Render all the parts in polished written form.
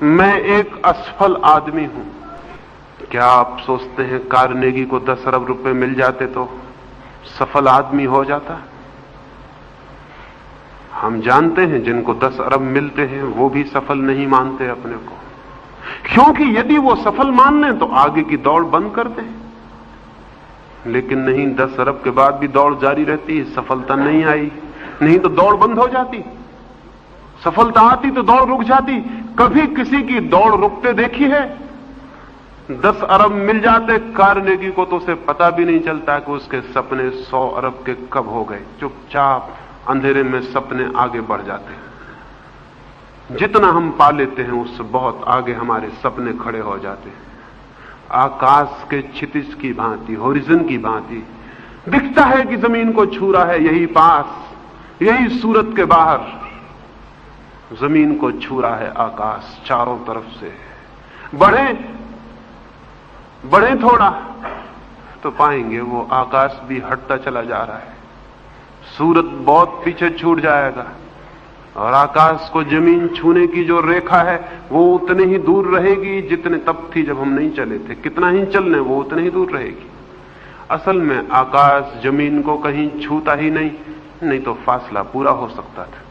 मैं एक असफल आदमी हूं। क्या आप सोचते हैं कार्नेगी को 10 अरब रुपए मिल जाते तो सफल आदमी हो जाता? हम जानते हैं जिनको 10 अरब मिलते हैं वो भी सफल नहीं मानते अपने को, क्योंकि यदि वो सफल मान लें तो आगे की दौड़ बंद कर दें। लेकिन नहीं, 10 अरब के बाद भी दौड़ जारी रहती है। सफलता नहीं आई, नहीं तो दौड़ बंद हो जाती। सफलता आती तो दौड़ रुक जाती। कभी किसी की दौड़ रुकते देखी है? 10 अरब मिल जाते कार्नेगी को तो उसे पता भी नहीं चलता कि उसके सपने 100 अरब के कब हो गए। चुपचाप अंधेरे में सपने आगे बढ़ जाते हैं। जितना हम पा लेते हैं उससे बहुत आगे हमारे सपने खड़े हो जाते हैं। आकाश के क्षितिज की भांति, होरिजन की भांति दिखता है कि जमीन को छू रहा है। यही पास, यही सूरत के बाहर जमीन को छू रहा है आकाश चारों तरफ से। बढ़े थोड़ा तो पाएंगे वो आकाश भी हटता चला जा रहा है। सूरत बहुत पीछे छूट जाएगा और आकाश को जमीन छूने की जो रेखा है वो उतने ही दूर रहेगी जितने तब थी जब हम नहीं चले थे। कितना ही चल लें वो उतने ही दूर रहेगी। असल में आकाश जमीन को कहीं छूता ही नहीं, नहीं तो फासला पूरा हो सकता था।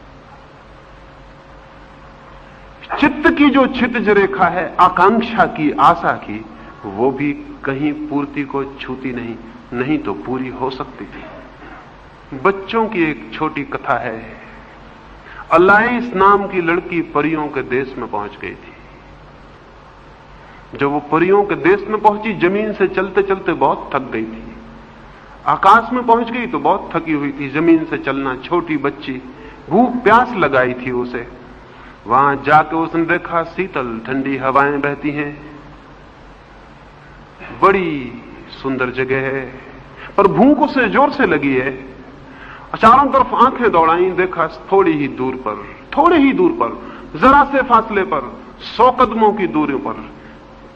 चित्त की जो क्षितिज रेखा है आकांक्षा की, आशा की, वो भी कहीं पूर्ति को छूती नहीं, नहीं तो पूरी हो सकती थी। बच्चों की एक छोटी कथा है। अलाइस नाम की लड़की परियों के देश में पहुंच गई थी। जब वो परियों के देश में पहुंची, जमीन से चलते चलते बहुत थक गई थी। आकाश में पहुंच गई तो बहुत थकी हुई थी। जमीन से चलना, छोटी बच्ची, भूख प्यास लगाई थी उसे। वहां जाके उसने देखा शीतल ठंडी हवाएं बहती हैं, बड़ी सुंदर जगह है, पर भूख उसे जोर से लगी है। चारों तरफ आंखें दौड़ाई, देखा थोड़ी ही दूर पर, जरा से फासले पर, 100 कदमों की दूरी पर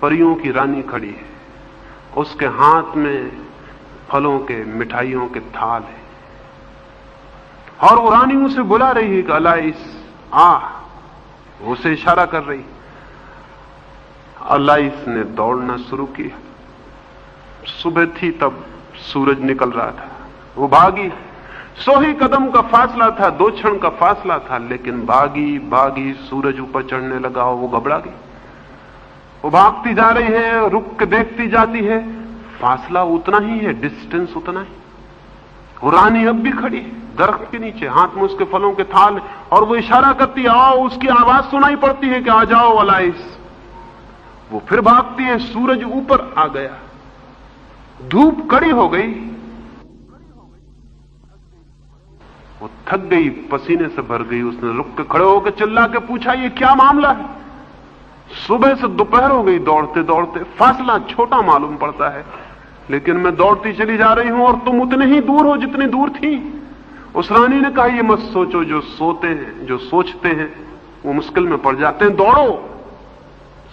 परियों की रानी खड़ी है। उसके हाथ में फलों के, मिठाइयों के थाल है और वो रानी उसे बुला रही है कि अलाइस आ, उसे इशारा कर रही। अलाइस ने दौड़ना शुरू किया। सुबह थी तब सूरज निकल रहा था। वो भागी। 100 ही कदम का फासला था, 2 क्षण का फासला था, लेकिन भागी सूरज ऊपर चढ़ने लगा और वो घबरा गई। वो भागती जा रही है, रुक के देखती जाती है, फासला उतना ही है, डिस्टेंस उतना ही। वो रानी अब भी खड़ी है दरख्त के नीचे, हाथ में उसके फलों के थाल, और वो इशारा करती, आओ। उसकी आवाज सुनाई पड़ती है कि आ जाओ अलाइस। वो फिर भागती है, सूरज ऊपर आ गया, धूप कड़ी हो गई, वो थक गई, पसीने से भर गई। उसने रुक के खड़े होकर चिल्ला के पूछा, ये क्या मामला है? सुबह से दोपहर हो गई दौड़ते दौड़ते, फासला छोटा मालूम पड़ता है, लेकिन मैं दौड़ती चली जा रही हूं और तुम उतने ही दूर हो जितनी दूर थी। उस रानी ने कहा, ये मत सोचो, जो सोते हैं, जो सोचते हैं वो मुश्किल में पड़ जाते हैं, दौड़ो।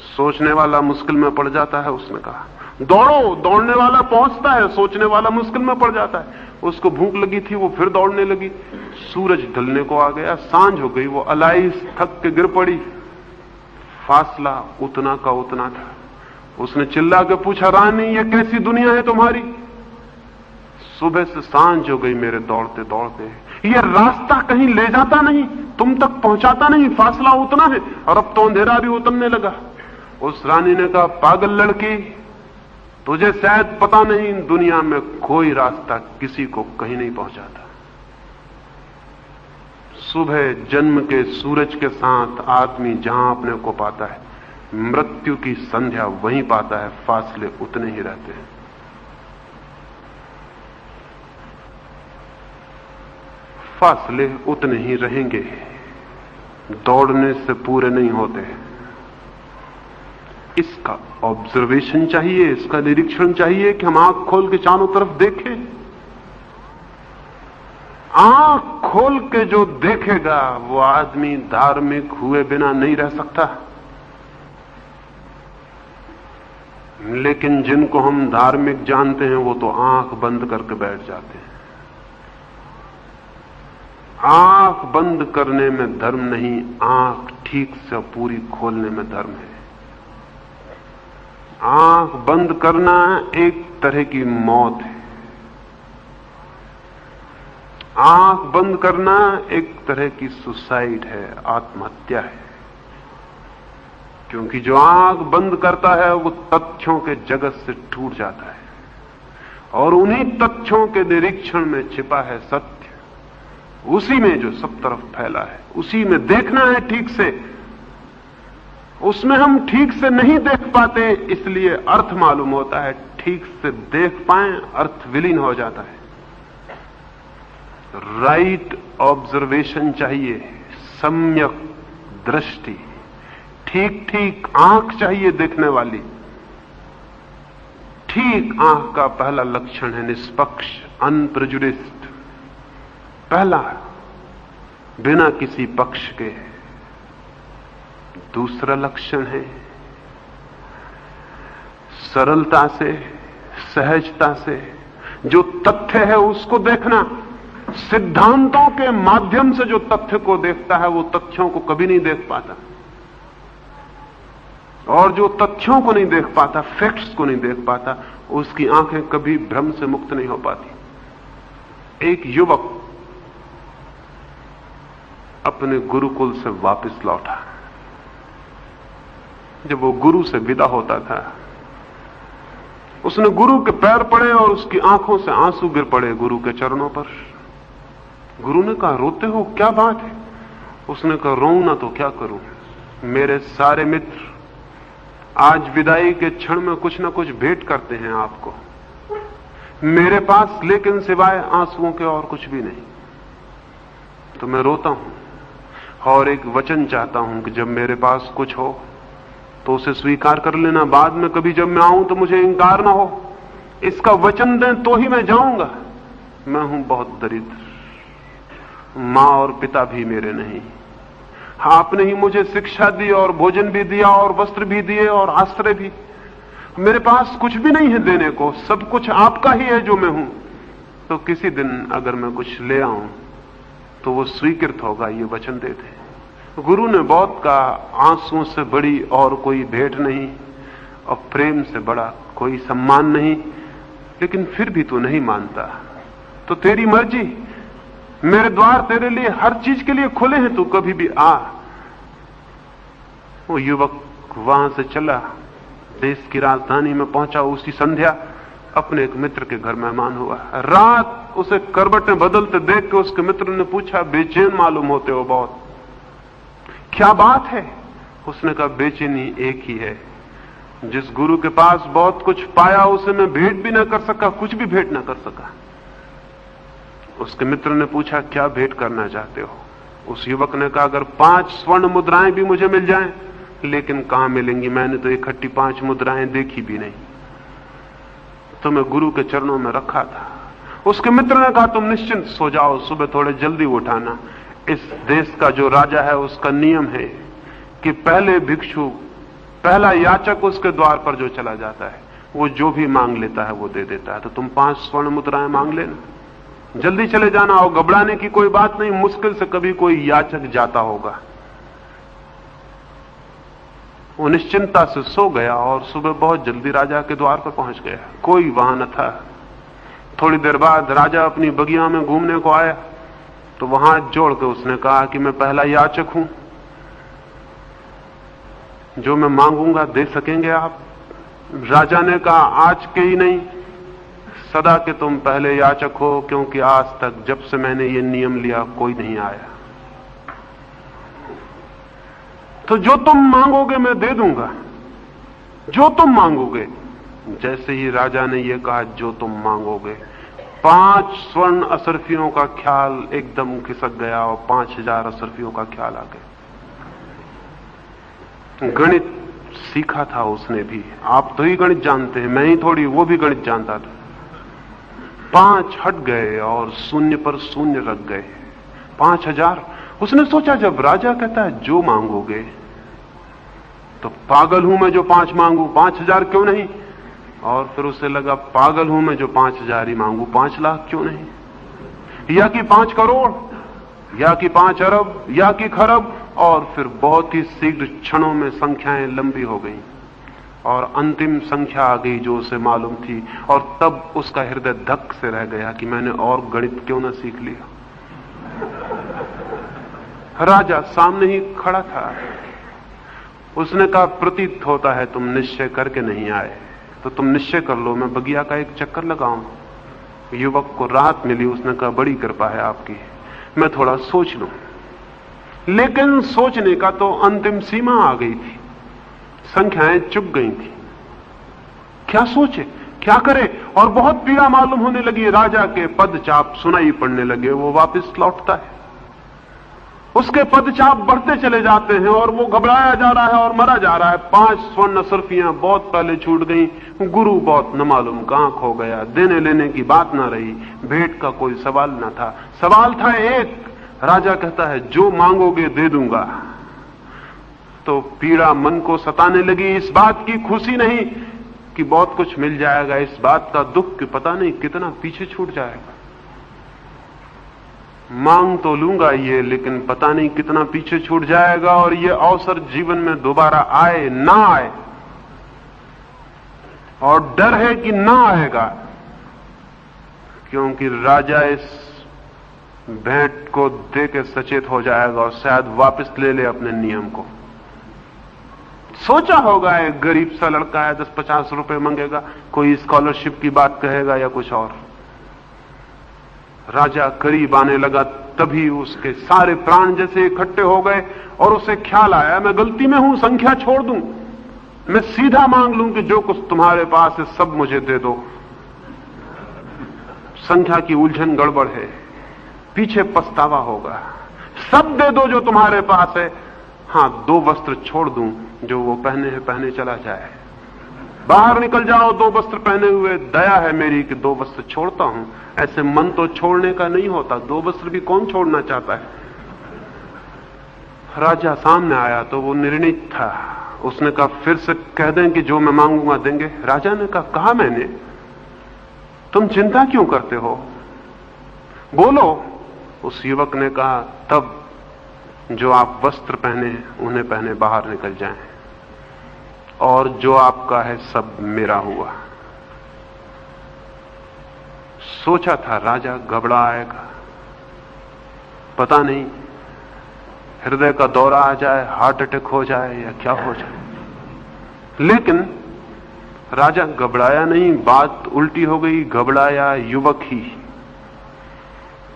सोचने वाला मुश्किल में पड़ जाता है, उसने कहा। दौड़ो, दौड़ने वाला पहुंचता है, सोचने वाला मुश्किल में पड़ जाता है। उसको भूख लगी थी, वो फिर दौड़ने लगी। सूरज ढलने को आ गया, सांझ हो गई। वो अलाइस थक के गिर पड़ी। फासला उतना का उतना था। उसने चिल्ला के पूछा, रानी ये कैसी दुनिया है तुम्हारी? सुबह से सांझ हो गई मेरे दौड़ते दौड़ते, ये रास्ता कहीं ले जाता नहीं, तुम तक पहुंचाता नहीं, फासला उतना है और अब तो अंधेरा भी उतरने लगा। उस रानी ने कहा, पागल लड़की, तुझे शायद पता नहीं, दुनिया में कोई रास्ता किसी को कहीं नहीं पहुंचाता। सुबह जन्म के सूरज के साथ आदमी जहां अपने को पाता है, मृत्यु की संध्या वहीं पाता है, फासले उतने ही रहते हैं। फासले उतने ही रहेंगे, दौड़ने से पूरे नहीं होते। इसका ऑब्जर्वेशन चाहिए, इसका निरीक्षण चाहिए कि हम आंख खोल के चारों तरफ देखें। आंख खोल के जो देखेगा वो आदमी धार्मिक हुए बिना नहीं रह सकता। लेकिन जिनको हम धार्मिक जानते हैं वो तो आंख बंद करके बैठ जाते हैं। आंख बंद करने में धर्म नहीं, आंख ठीक से पूरी खोलने में धर्म है। आंख बंद करना एक तरह की मौत है। आंख बंद करना एक तरह की सुसाइड है, आत्महत्या है। क्योंकि जो आंख बंद करता है वो तथ्यों के जगत से टूट जाता है, और उन्हीं तथ्यों के निरीक्षण में छिपा है सत्य। उसी में जो सब तरफ फैला है, उसी में देखना है ठीक से। उसमें हम ठीक से नहीं देख पाते, इसलिए अर्थ मालूम होता है। ठीक से देख पाएं, अर्थ विलीन हो जाता है। राइट ऑब्जर्वेशन चाहिए, सम्यक दृष्टि, ठीक ठीक आंख चाहिए देखने वाली। ठीक आंख का पहला लक्षण है निष्पक्ष, अनप्रेजुडिस्ड। पहला, बिना किसी पक्ष के। दूसरा लक्षण है सरलता से, सहजता से जो तथ्य है उसको देखना। सिद्धांतों के माध्यम से जो तथ्य को देखता है वो तथ्यों को कभी नहीं देख पाता, और जो तथ्यों को नहीं देख पाता, फैक्ट्स को नहीं देख पाता, उसकी आंखें कभी भ्रम से मुक्त नहीं हो पाती। एक युवक अपने गुरुकुल से वापस लौटा। जब वो गुरु से विदा होता था, उसने गुरु के पैर पड़े और उसकी आंखों से आंसू गिर पड़े गुरु के चरणों पर। गुरु ने कहा, रोते हो, क्या बात है? उसने कहा, रोऊं ना तो क्या करूं, मेरे सारे मित्र आज विदाई के क्षण में कुछ ना कुछ भेंट करते हैं आपको, मेरे पास लेकिन सिवाय आंसुओं के और कुछ भी नहीं। तो मैं रोता हूं और एक वचन चाहता हूं कि जब मेरे पास कुछ हो तो उसे स्वीकार कर लेना, बाद में कभी जब मैं आऊं तो मुझे इंकार ना हो। इसका वचन दें तो ही मैं जाऊंगा। मैं हूं बहुत दरिद्र, मां और पिता भी मेरे नहीं। आपने ही मुझे शिक्षा दी और भोजन भी दिया और वस्त्र भी दिए और आश्रय भी। मेरे पास कुछ भी नहीं है देने को, सब कुछ आपका ही है जो मैं हूं। तो किसी दिन अगर मैं कुछ ले आऊं तो वो स्वीकृत होगा, ये वचन देते। गुरु ने बहुत कहा, आंसुओं से बड़ी और कोई भेंट नहीं और प्रेम से बड़ा कोई सम्मान नहीं, लेकिन फिर भी तू नहीं मानता तो तेरी मर्जी। मेरे द्वार तेरे लिए हर चीज के लिए खुले हैं, तू कभी भी आ। वो युवक वहां से चला, देश की राजधानी में पहुंचा। उसी संध्या अपने एक मित्र के घर मेहमान हुआ। रात उसे करवटें बदलते देख के उसके मित्र ने पूछा, बेचैन मालूम होते हो बहुत, क्या बात है? उसने कहा, बेचैनी एक ही है, जिस गुरु के पास बहुत कुछ पाया उसे मैं भेंट भी ना कर सका, कुछ भी भेंट ना कर सका। उसके मित्र ने पूछा, क्या भेंट करना चाहते हो? उस युवक ने कहा, अगर 5 स्वर्ण मुद्राएं भी मुझे मिल जाएं, लेकिन कहां मिलेंगी, मैंने तो इकट्ठी 5 मुद्राएं देखी भी नहीं। तो मैं गुरु के चरणों में रखा था। उसके मित्र ने कहा, तुम निश्चिंत सो जाओ, सुबह थोड़े जल्दी उठाना। इस देश का जो राजा है उसका नियम है कि पहले भिक्षु, पहला याचक उसके द्वार पर जो चला जाता है वो जो भी मांग लेता है वो दे देता है। तो तुम 5 स्वर्ण मुद्राएं मांग लेना, जल्दी चले जाना, और घबराने की कोई बात नहीं, मुश्किल से कभी कोई याचक जाता होगा। वो निश्चिंता से सो गया और सुबह बहुत जल्दी राजा के द्वार पर पहुंच गया। कोई वहां न था। थोड़ी देर बाद राजा अपनी बगिया में घूमने को आया तो वहां जोड़ के उसने कहा कि मैं पहला याचक हूं, जो मैं मांगूंगा दे सकेंगे आप? राजा ने कहा, आज के ही नहीं, सदा के तुम पहले याचक हो, क्योंकि आज तक जब से मैंने ये नियम लिया कोई नहीं आया। तो जो तुम मांगोगे मैं दे दूंगा, जो तुम मांगोगे। जैसे ही राजा ने यह कहा, जो तुम मांगोगे, 5 स्वर्ण असरफियों का ख्याल एकदम खिसक गया और 5000 असरफियों का ख्याल आ गया। गणित सीखा था उसने भी, आप तो ही गणित जानते हैं, मैं ही थोड़ी, वो भी गणित जानता था। 5 हट गए और शून्य पर शून्य रख गए, 5000। उसने सोचा, जब राजा कहता है जो मांगोगे, तो पागल हूं मैं जो 5 मांगू, 5000 क्यों नहीं? और फिर उसे लगा, पागल हूं मैं जो 5000 ही मांगू, 5 लाख क्यों नहीं, या कि 5 करोड़? या कि 5 अरब या कि खरब, और फिर बहुत ही शीघ्र क्षणों में संख्याएं लंबी हो गई और अंतिम संख्या आ गई जो उसे मालूम थी। और तब उसका हृदय धक से रह गया कि मैंने और गणित क्यों ना सीख लिया। राजा सामने ही खड़ा था। उसने कहा, प्रतीत होता है तुम निश्चय करके नहीं आए, तो तुम निश्चय कर लो, मैं बगिया का एक चक्कर लगाऊं। युवक को राहत मिली। उसने कहा, बड़ी कृपा है आपकी, मैं थोड़ा सोच लूं। लेकिन सोचने का तो अंतिम सीमा आ गई थी, संख्याएं चुक गई थी। क्या सोचे, क्या करे? और बहुत पीड़ा मालूम होने लगी। राजा के पदचाप सुनाई पड़ने लगे। वो वापस लौटता है, उसके पदचाप बढ़ते चले जाते हैं और वो घबराया जा रहा है और मरा जा रहा है। 5 स्वर्ण सुर्खियां बहुत पहले छूट गई। गुरु बहुत न मालूम कहां खो गया। देने लेने की बात ना रही, भेंट का कोई सवाल ना था। सवाल था एक। राजा कहता है, जो मांगोगे दे दूंगा। तो पीड़ा मन को सताने लगी। इस बात की खुशी नहीं कि बहुत कुछ मिल जाएगा, इस बात का दुख कि पता नहीं कितना पीछे छूट जाएगा। मांग तो लूंगा ये, लेकिन पता नहीं कितना पीछे छूट जाएगा और ये अवसर जीवन में दोबारा आए ना आए। और डर है कि ना आएगा, क्योंकि राजा इस भेंट को दे के सचेत हो जाएगा और शायद वापस ले ले अपने नियम को। सोचा होगा एक गरीब सा लड़का है, 10-50 रुपए मांगेगा, कोई स्कॉलरशिप की बात कहेगा या कुछ और। राजा करीब आने लगा, तभी उसके सारे प्राण जैसे इकट्ठे हो गए और उसे ख्याल आया, मैं गलती में हूं, संख्या छोड़ दूं, मैं सीधा मांग लूं कि जो कुछ तुम्हारे पास है सब मुझे दे दो। संख्या की उलझन गड़बड़ है, पीछे पछतावा होगा। सब दे दो जो तुम्हारे पास है, हां 2 वस्त्र छोड़ दूं, जो वो पहने हैं पहने चला जाए। बाहर निकल जाओ 2 वस्त्र पहने हुए, दया है मेरी कि 2 वस्त्र छोड़ता हूं। ऐसे मन तो छोड़ने का नहीं होता, 2 वस्त्र भी कौन छोड़ना चाहता है। राजा सामने आया तो वो निर्णित था। उसने कहा, फिर से कह दें कि जो मैं मांगूंगा देंगे। राजा ने कहा मैंने, तुम चिंता क्यों करते हो, बोलो। उस युवक ने कहा, तब जो आप वस्त्र पहने हैं उन्हें पहने बाहर निकल जाएं, और जो आपका है सब मेरा हुआ। सोचा था राजा घबरा आएगा, पता नहीं हृदय का दौरा आ जाए, हार्ट अटैक हो जाए या क्या हो जाए। लेकिन राजा घबराया नहीं, बात उल्टी हो गई, घबराया युवक ही।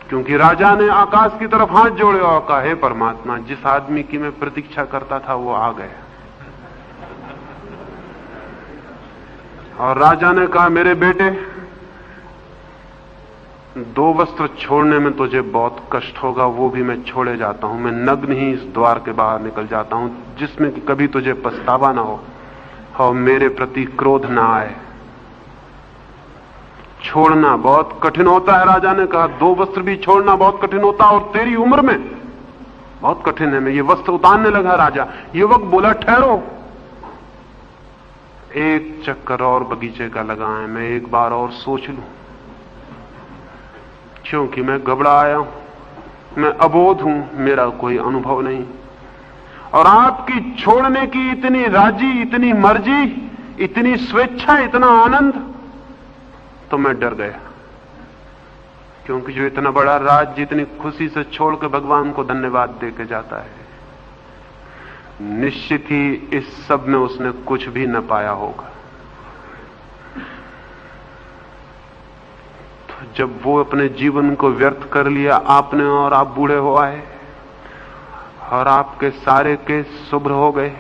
क्योंकि राजा ने आकाश की तरफ हाथ जोड़े और कहा, हे परमात्मा, जिस आदमी की मैं प्रतीक्षा करता था वो आ गया। और राजा ने कहा, मेरे बेटे, 2 वस्त्र छोड़ने में तुझे बहुत कष्ट होगा, वो भी मैं छोड़े जाता हूं। मैं नग्न ही इस द्वार के बाहर निकल जाता हूं, जिसमें कि कभी तुझे पछतावा ना हो और मेरे प्रति क्रोध ना आए। छोड़ना बहुत कठिन होता है, राजा ने कहा। 2 वस्त्र भी छोड़ना बहुत कठिन होता है, और तेरी उम्र में बहुत कठिन है। मैं ये वस्त्र उतारने लगा राजा। युवक बोला, ठहरो, एक चक्कर और बगीचे का लगाएं, मैं एक बार और सोच लूं, क्योंकि मैं घबरा आया हूं, मैं अबोध हूं, मेरा कोई अनुभव नहीं। और आपकी छोड़ने की इतनी राजी, इतनी मर्जी, इतनी स्वेच्छा, इतना आनंद, तो मैं डर गया। क्योंकि जो इतना बड़ा राज्य इतनी खुशी से छोड़ के भगवान को धन्यवाद दे के जाता है, निश्चित ही इस सब में उसने कुछ भी न पाया होगा। तो जब वो अपने जीवन को व्यर्थ कर लिया आपने, और आप बूढ़े हो आए और आपके सारे केस शुभ्र हो गए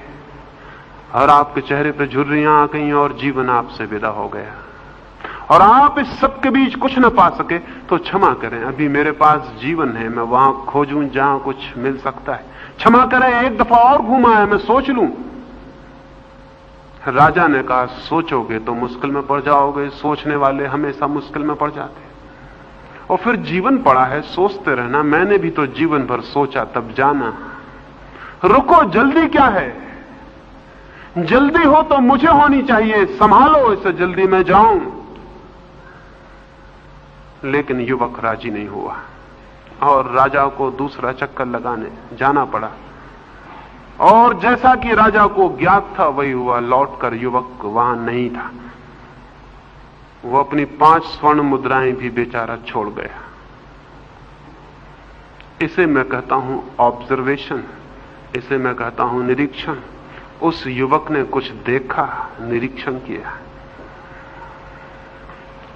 और आपके चेहरे पे झुर्रियां आ गई और जीवन आपसे विदा हो गया, और आप इस सब के बीच कुछ न पा सके, तो क्षमा करें, अभी मेरे पास जीवन है, मैं वहां खोजूं जहां कुछ मिल सकता है। क्षमा करें, एक दफा और घूमा है, मैं सोच लूं। राजा ने कहा, सोचोगे तो मुश्किल में पड़ जाओगे, सोचने वाले हमेशा मुश्किल में पड़ जाते हैं। और फिर जीवन पड़ा है, सोचते रहना। मैंने भी तो जीवन भर सोचा, तब जाना। रुको, जल्दी क्या है? जल्दी हो तो मुझे होनी चाहिए, संभालो इसे, जल्दी मैं जाऊं। लेकिन युवक राजी नहीं हुआ और राजा को दूसरा चक्कर लगाने जाना पड़ा। और जैसा कि राजा को ज्ञात था वही हुआ। लौटकर युवक वहां नहीं था। वो अपनी 5 स्वर्ण मुद्राएं भी बेचारा छोड़ गया। इसे मैं कहता हूं ऑब्जर्वेशन, इसे मैं कहता हूं निरीक्षण। उस युवक ने कुछ देखा, निरीक्षण किया।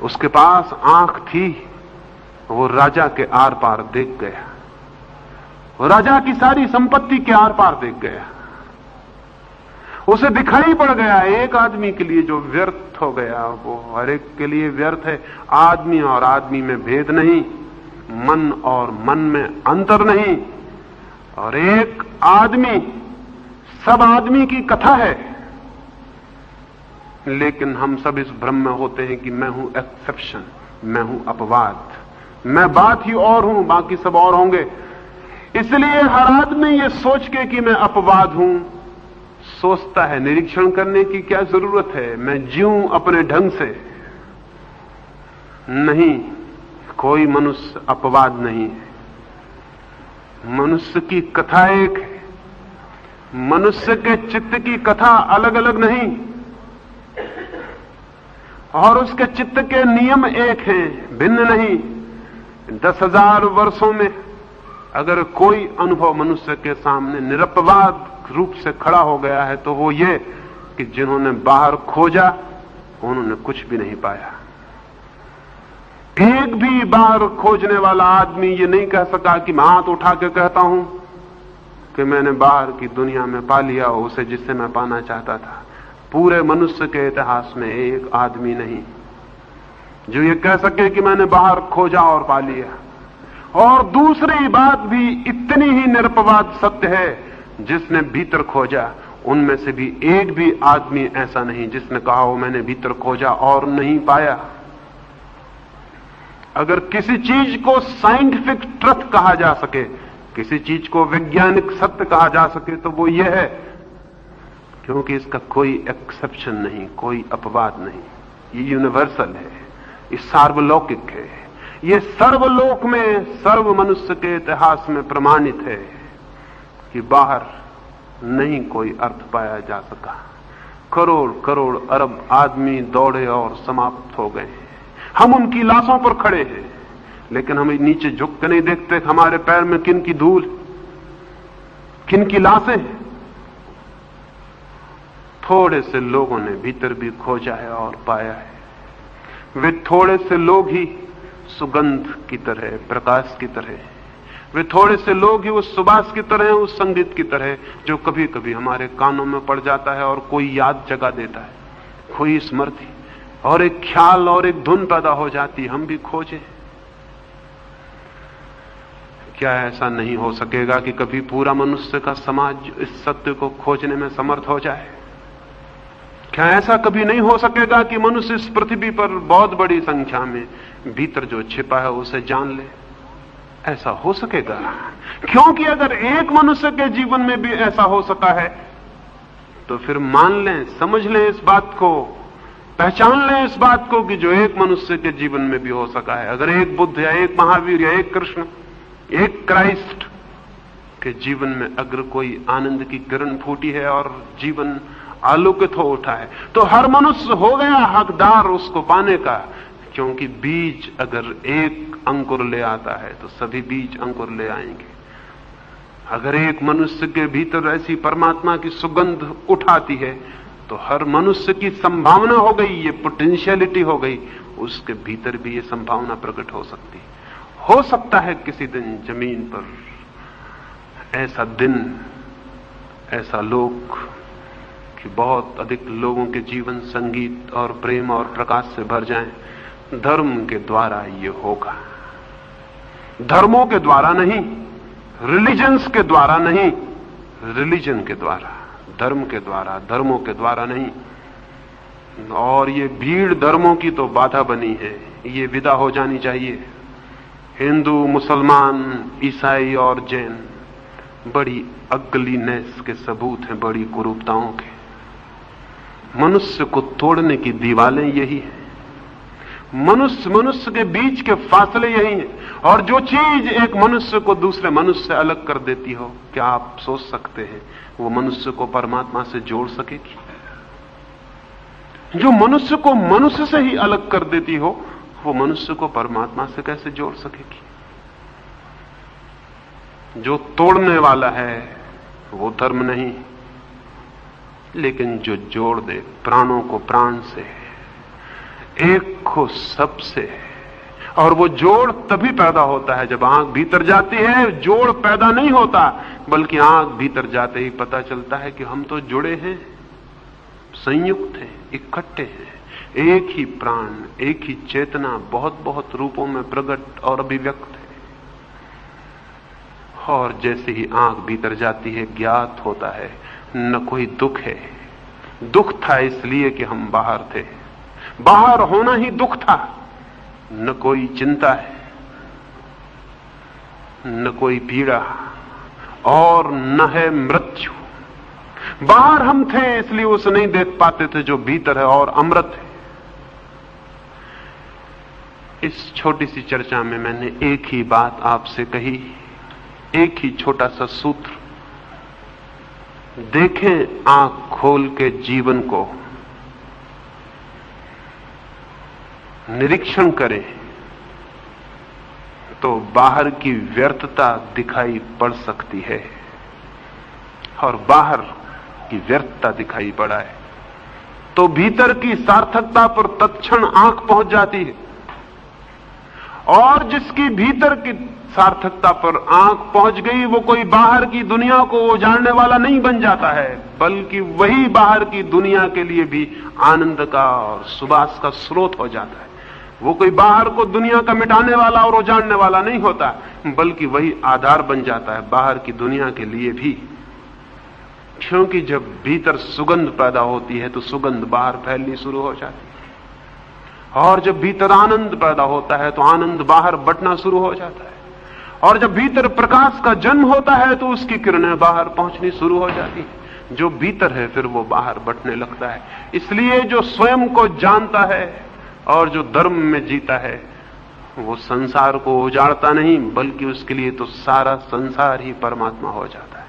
उसके पास आंख थी, वो राजा के आर पार देख गया। वो राजा की सारी संपत्ति के आर पार देख गया। उसे दिखाई पड़ गया एक आदमी के लिए जो व्यर्थ हो गया वो हर एक के लिए व्यर्थ है। आदमी और आदमी में भेद नहीं, मन और मन में अंतर नहीं, और एक आदमी सब आदमी की कथा है। लेकिन हम सब इस भ्रम में होते हैं कि मैं हूं एक्सेप्शन, मैं हूं अपवाद, मैं बात ही और हूं, बाकी सब और होंगे। इसलिए हर आदमी ये सोच के कि मैं अपवाद हूं सोचता है। निरीक्षण करने की क्या जरूरत है? मैं जीऊं अपने ढंग से। नहीं, कोई मनुष्य अपवाद नहीं है। मनुष्य की कथा एक है, मनुष्य के चित्त की कथा अलग अलग नहीं, और उसके चित्त के नियम एक हैं, भिन्न नहीं। 10,000 वर्षों में अगर कोई अनुभव मनुष्य के सामने निरपवाद रूप से खड़ा हो गया है तो वो ये कि जिन्होंने बाहर खोजा उन्होंने कुछ भी नहीं पाया। एक भी बाहर खोजने वाला आदमी ये नहीं कह सका कि मैं हाथ उठा के कहता हूं कि मैंने बाहर की दुनिया में पा लिया उसे जिससे मैं पाना चाहता था। पूरे मनुष्य के इतिहास में एक आदमी नहीं जो ये कह सके कि मैंने बाहर खोजा और पा लिया। और दूसरी बात भी इतनी ही निरपवाद सत्य है, जिसने भीतर खोजा उनमें से भी एक भी आदमी ऐसा नहीं जिसने कहा हो मैंने भीतर खोजा और नहीं पाया। अगर किसी चीज को साइंटिफिक ट्रुथ कहा जा सके, किसी चीज को वैज्ञानिक सत्य कहा जा सके तो वो ये है, क्योंकि इसका कोई एक्सेप्शन नहीं, कोई अपवाद नहीं। ये यूनिवर्सल है, ये सार्वलौकिक है, ये सर्वलोक में सर्व मनुष्य के इतिहास में प्रमाणित है कि बाहर नहीं कोई अर्थ पाया जा सका। करोड़ करोड़ अरब आदमी दौड़े और समाप्त हो गए। हम उनकी लाशों पर खड़े हैं, लेकिन हम नीचे झुक के नहीं देखते हमारे पैर में किन की धूल, किन की लाशें हैं। थोड़े से लोगों ने भीतर भी खोजा है और पाया है। वे थोड़े से लोग ही सुगंध की तरह, प्रकाश की तरह, वे थोड़े से लोग ही उस सुबास की तरह, उस संगीत की तरह जो कभी कभी हमारे कानों में पड़ जाता है और कोई याद जगा देता है, कोई स्मृति और एक ख्याल और एक धुन पैदा हो जाती। हम भी खोजें। क्या ऐसा नहीं हो सकेगा कि कभी पूरा मनुष्य का समाज इस सत्य को खोजने में समर्थ हो जाए? क्या ऐसा कभी नहीं हो सकेगा कि मनुष्य इस पृथ्वी पर बहुत बड़ी संख्या में भीतर जो छिपा है उसे जान ले? ऐसा हो सकेगा, क्योंकि अगर एक मनुष्य के जीवन में भी ऐसा हो सका है तो फिर मान लें, समझ लें इस बात को, पहचान लें इस बात को कि जो एक मनुष्य के जीवन में भी हो सका है। अगर एक बुद्ध या एक महावीर या एक कृष्ण, एक क्राइस्ट के जीवन में अगर कोई आनंद की किरण फूटी है और जीवन आलोकित हो उठा है, तो हर मनुष्य हो गया हकदार उसको पाने का। क्योंकि बीज अगर एक अंकुर ले आता है तो सभी बीज अंकुर ले आएंगे। अगर एक मनुष्य के भीतर ऐसी परमात्मा की सुगंध उठाती है तो हर मनुष्य की संभावना हो गई, ये पोटेंशियलिटी हो गई, उसके भीतर भी ये संभावना प्रकट हो सकती। हो सकता है किसी दिन जमीन पर ऐसा दिन, ऐसा लोक कि बहुत अधिक लोगों के जीवन संगीत और प्रेम और प्रकाश से भर जाएं। धर्म के द्वारा ये होगा, धर्मों के द्वारा नहीं, रिलीजन्स के द्वारा नहीं, रिलीजन के द्वारा, धर्म के द्वारा, धर्मों के द्वारा नहीं। और ये भीड़ धर्मों की तो बाधा बनी है, ये विदा हो जानी चाहिए। हिंदू, मुसलमान, ईसाई और जैन बड़ी अगलीनेस के सबूत हैं, बड़ी कुरूपताओं के। मनुष्य को तोड़ने की दीवारें यही है। मनुष्य मनुष्य के बीच के फासले यही हैं। और जो चीज एक मनुष्य को दूसरे मनुष्य से अलग कर देती हो, क्या आप सोच सकते हैं वो मनुष्य को परमात्मा से जोड़ सकेगी? जो मनुष्य को मनुष्य से ही अलग कर देती हो, वो मनुष्य को परमात्मा से कैसे जोड़ सकेगी? जो तोड़ने वाला है वो धर्म नहीं, लेकिन जो जोड़ दे प्राणों को प्राण से, एक को सबसे, और वो जोड़ तभी पैदा होता है जब आंख भीतर जाती है। जोड़ पैदा नहीं होता, बल्कि आंख भीतर जाते ही पता चलता है कि हम तो जुड़े हैं, संयुक्त हैं, इकट्ठे हैं। एक ही प्राण, एक ही चेतना बहुत बहुत रूपों में प्रकट और अभिव्यक्त है। और जैसे ही आंख भीतर जाती है, ज्ञात होता है न कोई दुख है। दुख था इसलिए कि हम बाहर थे, बाहर होना ही दुख था। न कोई चिंता है, न कोई पीड़ा, और न है मृत्यु। बाहर हम थे इसलिए उसे नहीं देख पाते थे जो भीतर है और अमृत है। इस छोटी सी चर्चा में मैंने एक ही बात आपसे कही, एक ही छोटा सा सूत्र। देखें आंख खोल के जीवन को, निरीक्षण करें तो बाहर की व्यर्थता दिखाई पड़ सकती है, और बाहर की व्यर्थता दिखाई पड़ा है तो भीतर की सार्थकता पर तत्क्षण आंख पहुंच जाती है। और जिसकी भीतर की सार्थकता पर आंख पहुंच गई, वो कोई बाहर की दुनिया को उजाड़ने वाला नहीं बन जाता है, बल्कि वही बाहर की दुनिया के लिए भी आनंद का और सुबास का स्रोत हो जाता है। वो कोई बाहर को दुनिया का मिटाने वाला और उजाड़ने वाला नहीं होता, बल्कि वही आधार बन जाता है बाहर की दुनिया के लिए भी। क्योंकि जब भीतर सुगंध पैदा होती है तो सुगंध बाहर फैलनी शुरू हो जाती है, और जब भीतर आनंद पैदा होता है तो आनंद बाहर बंटना शुरू हो जाता है, और जब भीतर प्रकाश का जन्म होता है तो उसकी किरणें बाहर पहुंचनी शुरू हो जाती है। जो भीतर है फिर वो बाहर बंटने लगता है। इसलिए जो स्वयं को जानता है और जो धर्म में जीता है, वो संसार को उजाड़ता नहीं, बल्कि उसके लिए तो सारा संसार ही परमात्मा हो जाता है।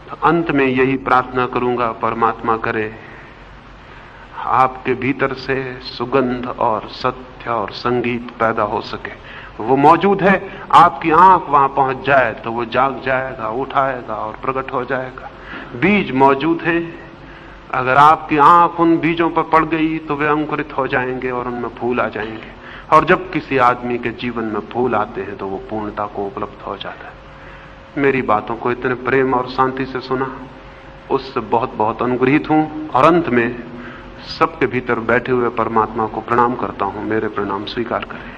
तो अंत में यही प्रार्थना करूंगा, परमात्मा करे आपके भीतर से सुगंध और सत्य और संगीत पैदा हो सके। वो मौजूद है, आपकी आंख वहां पहुंच जाए तो वो जाग जाएगा, उठाएगा और प्रकट हो जाएगा। बीज मौजूद है, अगर आपकी आंख उन बीजों पर पड़ गई तो वे अंकुरित हो जाएंगे और उनमें फूल आ जाएंगे। और जब किसी आदमी के जीवन में फूल आते हैं तो वो पूर्णता को उपलब्ध हो जाता है। मेरी बातों को इतने प्रेम और शांति से सुना, उससे बहुत बहुत अनुग्रहित हूं। और अंत में सबके भीतर बैठे हुए परमात्मा को प्रणाम करता हूं। मेरे प्रणाम स्वीकार करें।